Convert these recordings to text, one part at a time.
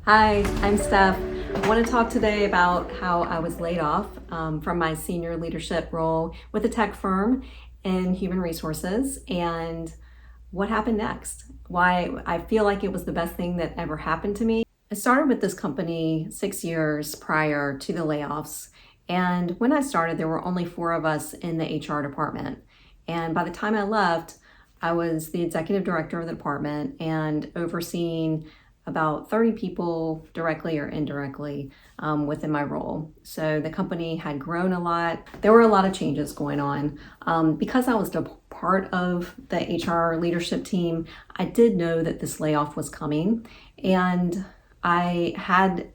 Hi, I'm Steph. I want to talk today about how I was laid off from my senior leadership role with a tech firm in human resources and what happened next. Why I feel like it was the best thing that ever happened to me. I started with this company 6 years prior to the layoffs. And when I started, there were only 4 of us in the HR department. And by the time I left, I was the executive director of the department and overseeing about 30 people directly or indirectly within my role. So the company had grown a lot. There were a lot of changes going on. Because I was a part of the HR leadership team, I did know that this layoff was coming. And I had,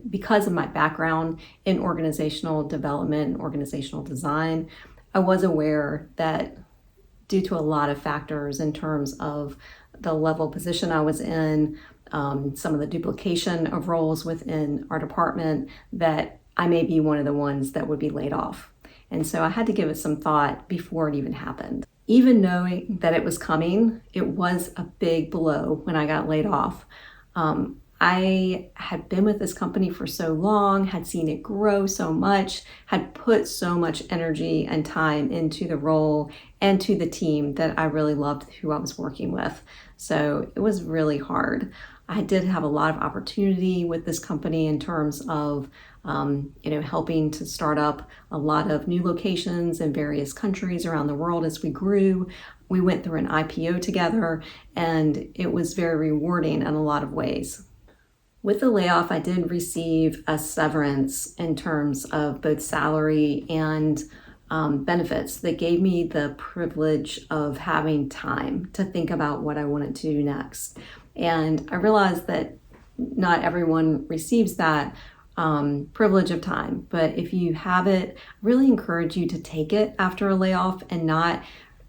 because of my background in organizational development and organizational design, I was aware that due to a lot of factors in terms of the level position I was in, some of the duplication of roles within our department, that I may be one of the ones that would be laid off. And so I had to give it some thought before it even happened. Even knowing that it was coming, it was a big blow when I got laid off. I had been with this company for so long, had seen it grow so much, had put so much energy and time into the role and to the team that I really loved who I was working with. So it was really hard. I did have a lot of opportunity with this company in terms of helping to start up a lot of new locations in various countries around the world as we grew. We went through an IPO together, and it was very rewarding in a lot of ways. With the layoff, I did receive a severance in terms of both salary and benefits that gave me the privilege of having time to think about what I wanted to do next. And I realized that not everyone receives that privilege of time, but if you have it, I really encourage you to take it after a layoff and not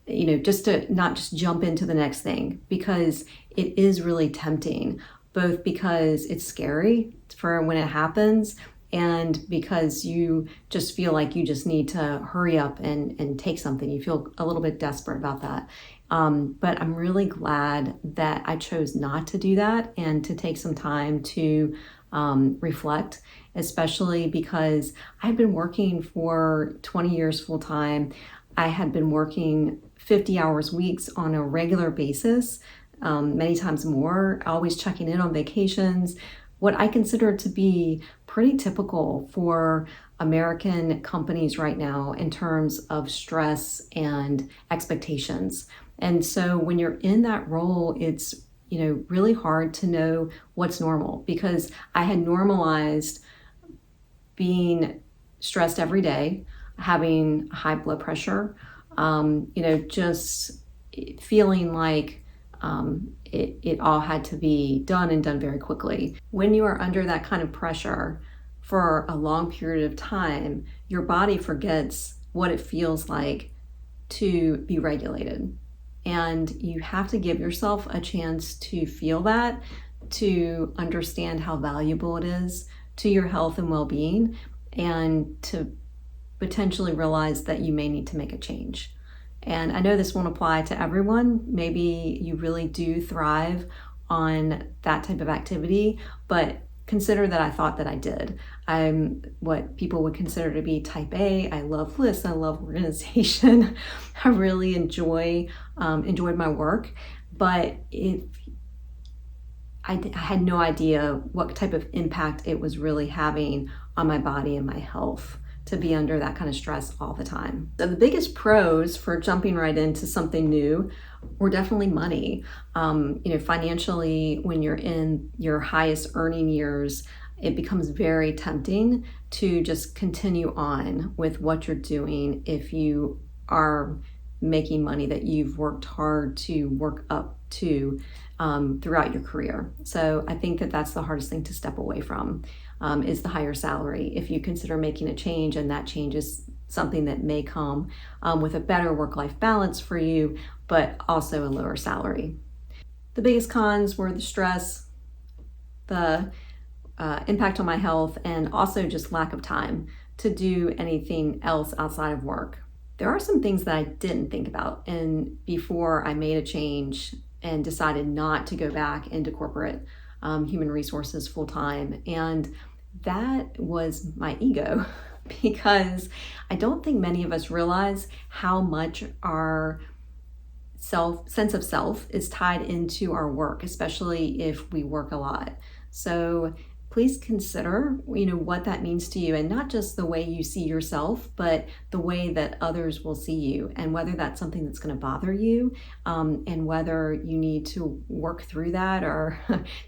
just jump into the next thing, because it is really tempting, both because it's scary for when it happens and because you just feel like you just need to hurry up and take something. You feel a little bit desperate about that. But I'm really glad that I chose not to do that and to take some time to reflect, especially because I've been working for 20 years full time. I had been working 50 hours weeks on a regular basis, many times more, always checking in on vacations, what I consider to be pretty typical for American companies right now in terms of stress and expectations. And so when you're in that role, it's really hard to know what's normal, because I had normalized being stressed every day, having high blood pressure, just feeling like it all had to be done and done very quickly. When you are under that kind of pressure for a long period of time, your body forgets what it feels like to be regulated. And you have to give yourself a chance to feel that, to understand how valuable it is to your health and well-being, and to potentially realize that you may need to make a change. And I know this won't apply to everyone. Maybe you really do thrive on that type of activity, but consider that I thought that I did. I'm what people would consider to be type A. I love lists. I love organization. I really enjoyed my work, but I had no idea what type of impact it was really having on my body and my health to be under that kind of stress all the time. So the biggest pros for jumping right into something new were definitely money. Financially, when you're in your highest earning years, it becomes very tempting to just continue on with what you're doing if you are making money that you've worked hard to work up to throughout your career. So I think that that's the hardest thing to step away from, is the higher salary. If you consider making a change and that change is something that may come with a better work-life balance for you, but also a lower salary. The biggest cons were the stress, the impact on my health, and also just lack of time to do anything else outside of work. There are some things that I didn't think about, and before I made a change and decided not to go back into corporate, human resources full time. And that was my ego because I don't think many of us realize how much our sense of self is tied into our work, especially if we work a lot. So please consider, what that means to you, and not just the way you see yourself, but the way that others will see you, and whether that's something that's going to bother you, and whether you need to work through that or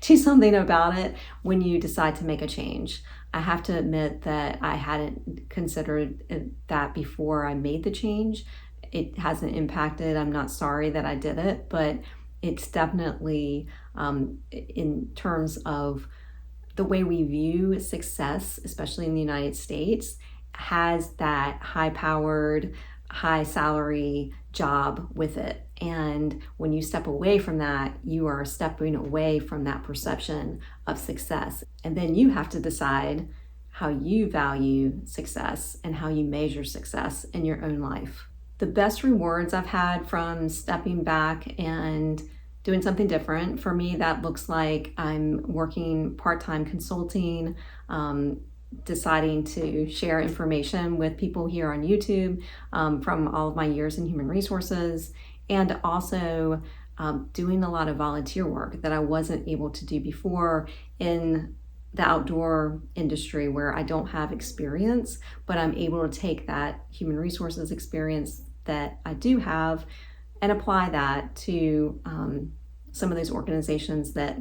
do something about it when you decide to make a change. I have to admit that I hadn't considered that before I made the change. It hasn't impacted. I'm not sorry that I did it, but it's definitely in terms of the way we view success, especially in the United States, has that high-powered, high-salary job with it. And when you step away from that, you are stepping away from that perception of success. And then you have to decide how you value success and how you measure success in your own life. The best rewards I've had from stepping back and doing something different, for me, that looks like I'm working part-time consulting, deciding to share information with people here on YouTube from all of my years in human resources, and also doing a lot of volunteer work that I wasn't able to do before in the outdoor industry, where I don't have experience, but I'm able to take that human resources experience that I do have and apply that to some of those organizations that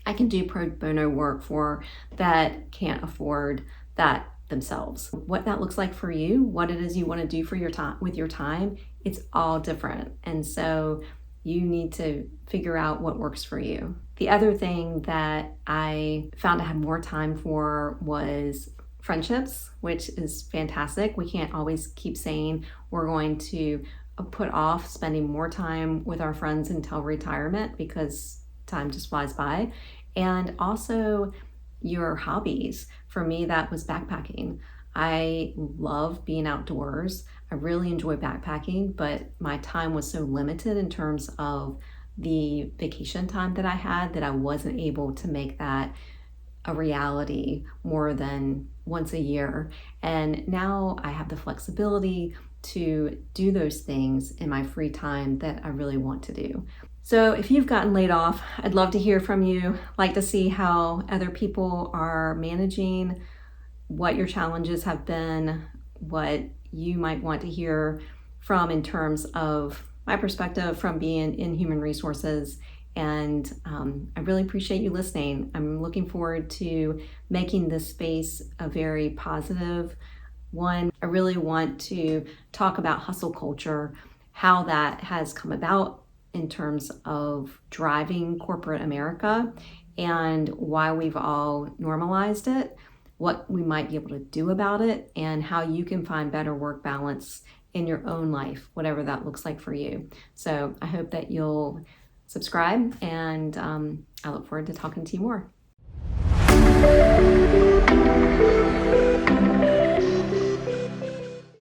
I can do pro bono work for that can't afford that themselves. What that looks like for you, what it is you want to do for your time with your time, it's all different. And so you need to figure out what works for you. The other thing that I found I had more time for was friendships, which is fantastic. We can't always keep saying we're going to put off spending more time with our friends until retirement, because time just flies by. And also your hobbies. For me, that was backpacking. I love being outdoors. I really enjoy backpacking, but my time was so limited in terms of the vacation time that I had that I wasn't able to make that a reality more than once a year. And now I have the flexibility to do those things in my free time that I really want to do. So if you've gotten laid off, I'd love to hear from you. Like to see how other people are managing, what your challenges have been, what you might want to hear from in terms of my perspective from being in human resources. And I really appreciate you listening. I'm looking forward to making this space a very positive one. I really want to talk about hustle culture, how that has come about in terms of driving corporate America, and why we've all normalized it, what we might be able to do about it, and how you can find better work balance in your own life, whatever that looks like for you. So I hope that you'll subscribe, and I look forward to talking to you more.